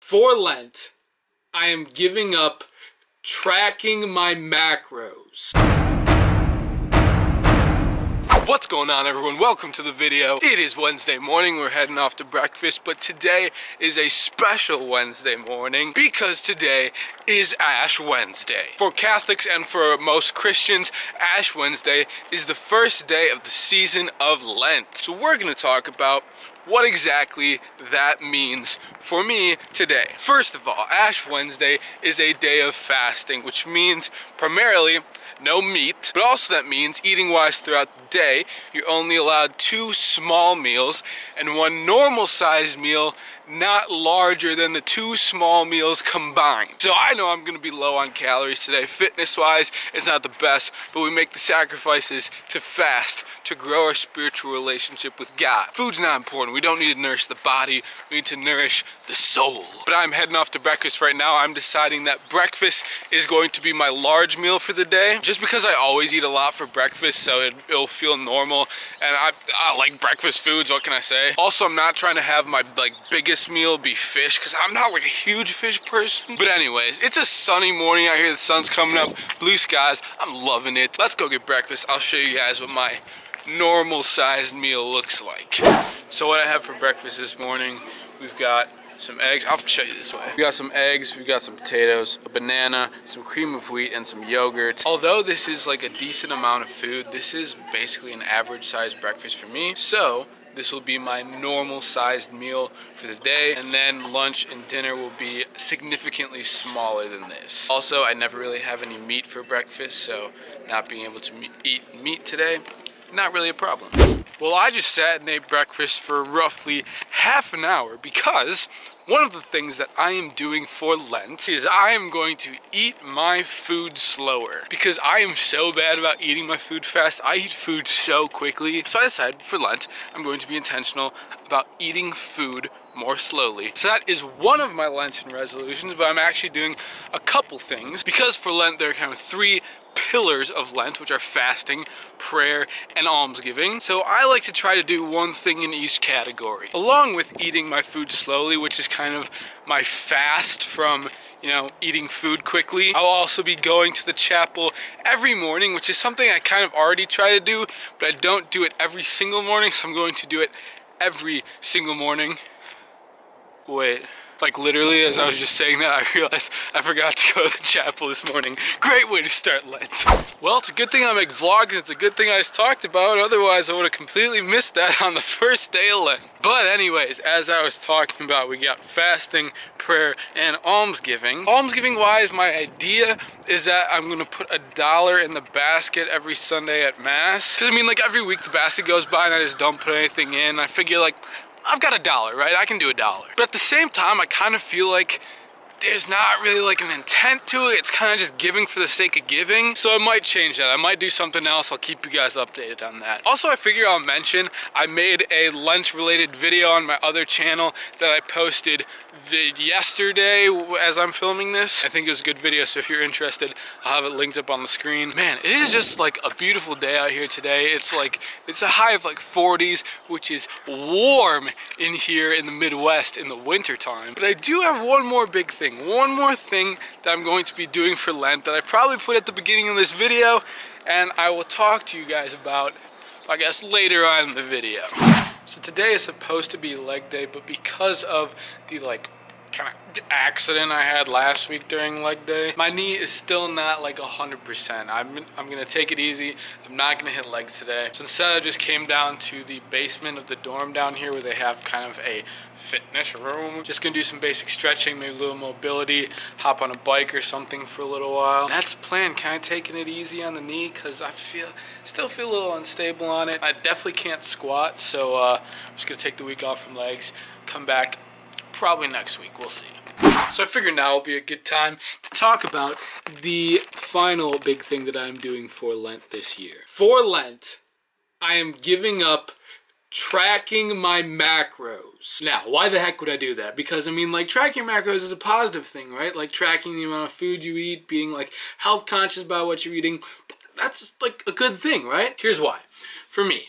For Lent, I am giving up tracking my macros. What's going on, everyone? Welcome to the video. It is Wednesday morning. We're heading off to breakfast, but today is a special Wednesday morning because today is Ash Wednesday. For Catholics and for most Christians, Ash Wednesday is the first day of the season of Lent. So we're going to talk about what exactly that means for me today. First of all, Ash Wednesday is a day of fasting, which means primarily no meat, but also that means eating wise throughout the day. You're only allowed 2 small meals and 1 normal sized meal, not larger than the 2 small meals combined. So I know I'm gonna be low on calories today. Fitness wise, it's not the best, but we make the sacrifices to fast, to grow our spiritual relationship with God. Food's not important. We don't need to nourish the body, we need to nourish the soul. But I'm heading off to breakfast right now. I'm deciding that breakfast is going to be my large meal for the day, just because I always eat a lot for breakfast, so it'll feel normal. And I like breakfast foods, what can I say? Also, I'm not trying to have my biggest meal be fish, because I'm not like a huge fish person. But anyways, it's a sunny morning out here. The sun's coming up, blue skies. I'm loving it. Let's go get breakfast. I'll show you guys what my normal sized meal looks like. So what I have for breakfast this morning, we've got some eggs. I'll show you this way. We got some eggs, we got some potatoes, a banana, some cream of wheat, and some yogurt. Although this is like a decent amount of food, this is basically an average sized breakfast for me. So this will be my normal sized meal for the day, and then lunch and dinner will be significantly smaller than this. Also, I never really have any meat for breakfast, so not being able to eat meat today, not really a problem. Well, I just sat and ate breakfast for roughly half an hour because one of the things that I am doing for Lent is I am going to eat my food slower, because I am so bad about eating my food fast. I eat food so quickly. So I decided for Lent, I'm going to be intentional about eating food more slowly. So that is one of my Lenten resolutions, but I'm actually doing a couple things, because for Lent there are kind of 3 pillars of Lent, which are fasting, prayer, and almsgiving. So I like to try to do one thing in each category, along with eating my food slowly, which is kind of my fast from, you know, eating food quickly. I'll also be going to the chapel every morning, which is something I kind of already try to do, but I don't do it every single morning, so I'm going to do it every single morning. Wait. Like literally, as I was just saying that, I realized I forgot to go to the chapel this morning. Great way to start Lent. Well, it's a good thing I make vlogs. It's a good thing I just talked about. Otherwise, I would have completely missed that on the first day of Lent. But anyways, as I was talking about, we got fasting, prayer, and almsgiving. Almsgiving wise, my idea is that I'm gonna put $1 in the basket every Sunday at Mass. Because I mean, like every week the basket goes by and I just don't put anything in. I figure like, I've got $1, right? I can do $1. But at the same time, I kind of feel like there's not really like an intent to it. It's kind of just giving for the sake of giving. So I might change that. I might do something else. I'll keep you guys updated on that. Also, I figure I'll mention, I made a Lent related video on my other channel that I posted yesterday as I'm filming this. I think it was a good video, so if you're interested, I'll have it linked up on the screen. Man, it is just like a beautiful day out here today. It's a high of like 40s, which is warm in here in the Midwest in the winter time. But I do have one more big thing, one more thing that I'm going to be doing for Lent that I probably put at the beginning of this video, and I will talk to you guys about, I guess, later on in the video. So today is supposed to be leg day, but because of the kind of accident I had last week during leg day, my knee is still not like 100%. I'm gonna take it easy. I'm not gonna hit legs today. So instead I just came down to the basement of the dorm down here where they have kind of a fitness room. Just gonna do some basic stretching, maybe a little mobility, hop on a bike or something for a little while. That's the plan, kind of taking it easy on the knee because I still feel a little unstable on it. I definitely can't squat, so I'm just gonna take the week off from legs, come back probably next week, we'll see. So I figured now will be a good time to talk about the final big thing that I'm doing for Lent this year. For Lent, I am giving up tracking my macros. Now, why the heck would I do that? Because I mean, like, tracking macros is a positive thing, right? Like tracking the amount of food you eat, being like health conscious about what you're eating, that's like a good thing, right? Here's why. For me,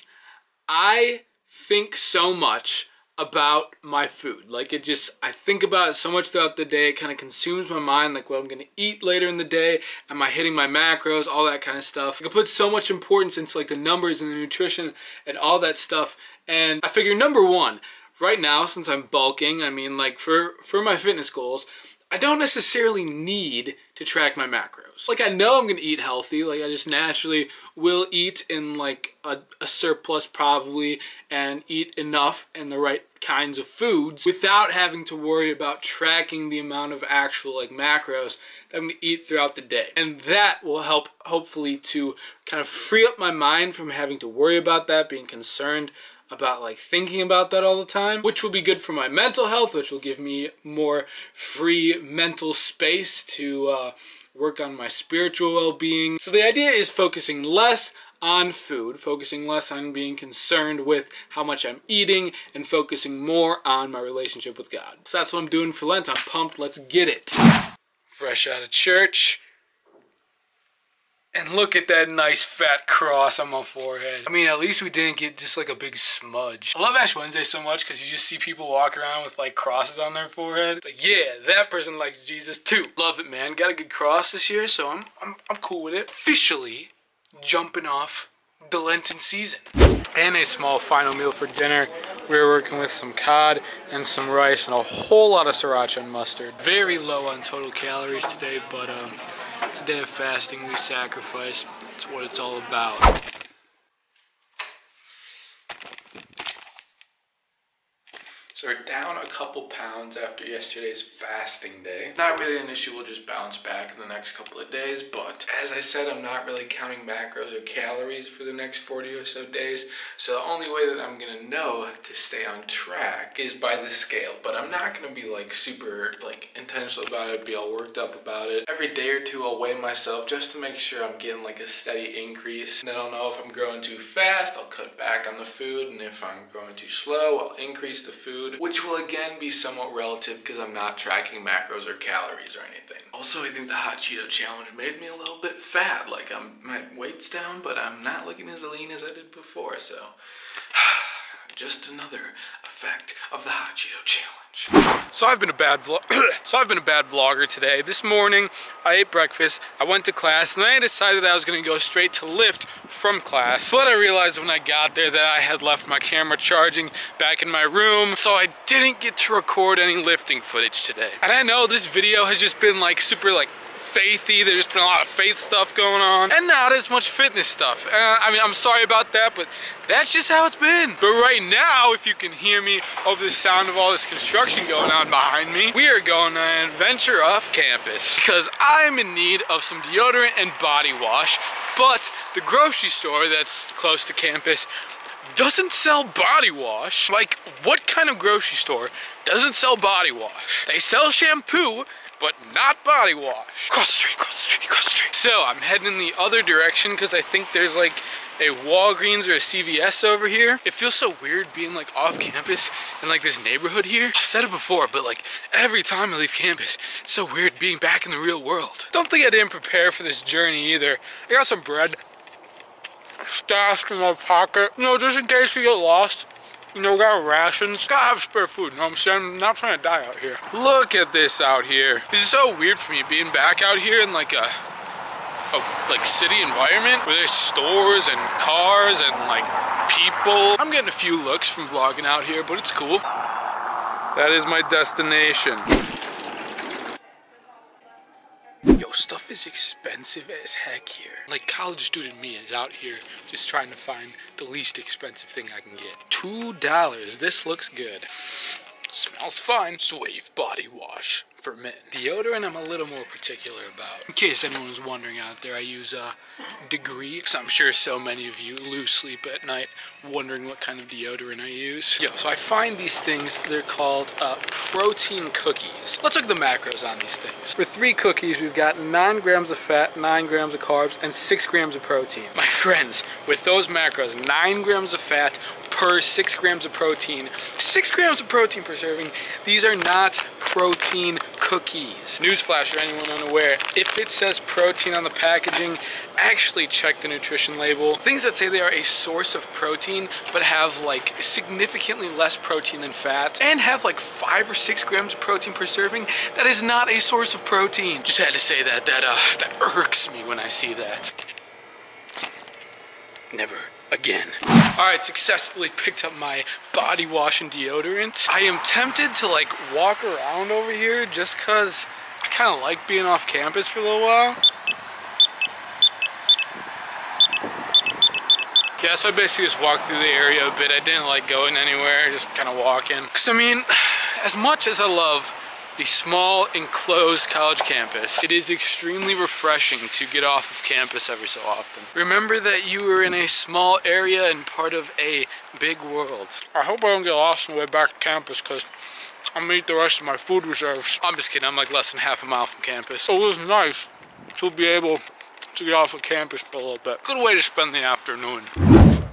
I think so much about my food. Like I think about it so much throughout the day, it kind of consumes my mind, like what I'm gonna eat later in the day, am I hitting my macros, all that kind of stuff. I put so much importance into like the numbers and the nutrition and all that stuff, and I figure number one, right now, since I'm bulking, I mean, like for my fitness goals, I don't necessarily need to track my macros. Like, I know I'm gonna eat healthy, like I just naturally will eat in like a surplus probably, and eat enough and the right kinds of foods without having to worry about tracking the amount of actual like macros that I'm gonna eat throughout the day. And that will help hopefully to kind of free up my mind from having to worry about that, being concerned about like thinking about that all the time, which will be good for my mental health, which will give me more free mental space to work on my spiritual well-being. So the idea is focusing less on food, focusing less on being concerned with how much I'm eating, and focusing more on my relationship with God. So that's what I'm doing for Lent. I'm pumped. Let's get it. Fresh out of church. And look at that nice fat cross on my forehead. I mean, at least we didn't get just like a big smudge. I love Ash Wednesday so much because you just see people walk around with like crosses on their forehead. Like, yeah, that person likes Jesus too. Love it, man. Got a good cross this year, so I'm cool with it. Officially jumping off the Lenten season. And a small final meal for dinner. We're working with some cod and some rice and a whole lot of sriracha and mustard. Very low on total calories today, but it's a day of fasting, we sacrifice. That's what it's all about. So we're down a couple pounds after yesterday's fasting day. Not really an issue, we'll just bounce back in the next couple of days, but as I said, I'm not really counting macros or calories for the next 40 or so days, so the only way that I'm gonna know to stay on track is by the scale. But I'm not gonna be like super like intentional about it, be all worked up about it. Every day or two I'll weigh myself just to make sure I'm getting like a steady increase. And then I'll know if I'm growing too fast, I'll cut back on the food, and if I'm growing too slow, I'll increase the food, which will again be somewhat relative because I'm not tracking macros or calories or anything. Also, I think the hot Cheeto challenge made me a little bit fat. Like, my weight's down, but I'm not looking as lean as I did before, so just another effect of the hot Cheeto challenge. So I've been a bad vlogger today. This morning I ate breakfast, I went to class, and then I decided I was gonna go straight to lift from class. So then I realized when I got there that I had left my camera charging back in my room, so I didn't get to record any lifting footage today. And I know this video has just been like super like faithy, there's just been a lot of faith stuff going on, and not as much fitness stuff. I mean, I'm sorry about that, but that's just how it's been. But right now, if you can hear me over the sound of all this construction going on behind me, we are going on an adventure off campus because I'm in need of some deodorant and body wash, but the grocery store that's close to campus doesn't sell body wash. Like, what kind of grocery store doesn't sell body wash? They sell shampoo, but not body wash. Cross the street, cross the street, cross the street. So I'm heading in the other direction because I think there's like a Walgreens or a CVS over here. It feels so weird being like off campus in like this neighborhood here. I've said it before, but like every time I leave campus, it's so weird being back in the real world. Don't think I didn't prepare for this journey either. I got some bread stashed in my pocket, you know, just in case we get lost. You know, got rations, gotta have spare food, you know what I'm saying? I'm not trying to die out here. Look at this out here. This is so weird for me, being back out here in like a like city environment where there's stores and cars and like people. I'm getting a few looks from vlogging out here, but it's cool. That is my destination. Yo, stuff is expensive as heck here. Like, college student me is out here just trying to find the least expensive thing I can get. $2. This looks good. Smells fine. Suave body wash for men. Deodorant I'm a little more particular about. In case anyone was wondering out there, I use Degree, because I'm sure so many of you lose sleep at night wondering what kind of deodorant I use. Yo, so I find these things, they're called protein cookies. Let's look at the macros on these things. For 3 cookies, we've got 9 grams of fat, 9 grams of carbs, and 6 grams of protein. My friends, with those macros, 9 grams of fat, per 6 grams of protein. 6 grams of protein per serving. These are not protein cookies. Newsflash for anyone unaware. If it says protein on the packaging, actually check the nutrition label. Things that say they are a source of protein but have like significantly less protein than fat and have like 5 or 6 grams of protein per serving, that is not a source of protein. Just had to say that. That irks me when I see that. Never again. Alright, successfully picked up my body wash and deodorant. I am tempted to like walk around over here just cause I kind of like being off campus for a little while. Yeah, so I basically just walked through the area a bit. I didn't like going anywhere, just kind of walking. Cause I mean, as much as I love the small enclosed college campus, it is extremely refreshing to get off of campus every so often. Remember that you are in a small area and part of a big world. I hope I don't get lost on the way back to campus because I'm gonna eat the rest of my food reserves. I'm just kidding, I'm like less than half a mile from campus. So it was nice to be able to get off of campus for a little bit. Good way to spend the afternoon.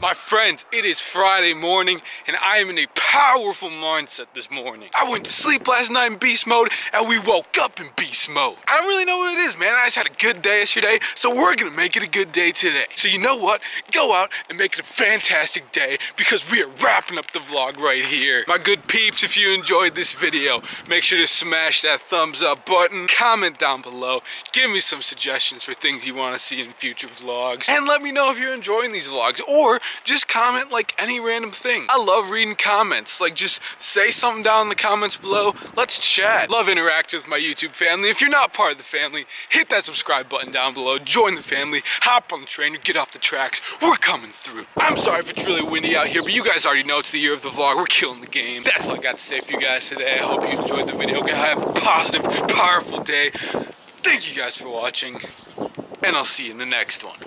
My friends, it is Friday morning and I am in a powerful mindset this morning. I went to sleep last night in beast mode and we woke up in beast mode. I don't really know what it is, man. I just had a good day yesterday, so we're gonna make it a good day today. So you know what? Go out and make it a fantastic day because we are wrapping up the vlog right here. My good peeps, if you enjoyed this video, make sure to smash that thumbs up button, comment down below, give me some suggestions for things you want to see in future vlogs, and let me know if you're enjoying these vlogs, or just comment like any random thing. I love reading comments. Like just say something down in the comments below. Let's chat. Love interacting with my YouTube family. If you're not part of the family, hit that subscribe button down below. Join the family. Hop on the train and get off the tracks. We're coming through. I'm sorry if it's really windy out here, but you guys already know it's the year of the vlog. We're killing the game. That's all I got to say for you guys today. I hope you enjoyed the video. Have a positive, powerful day. Thank you guys for watching, and I'll see you in the next one.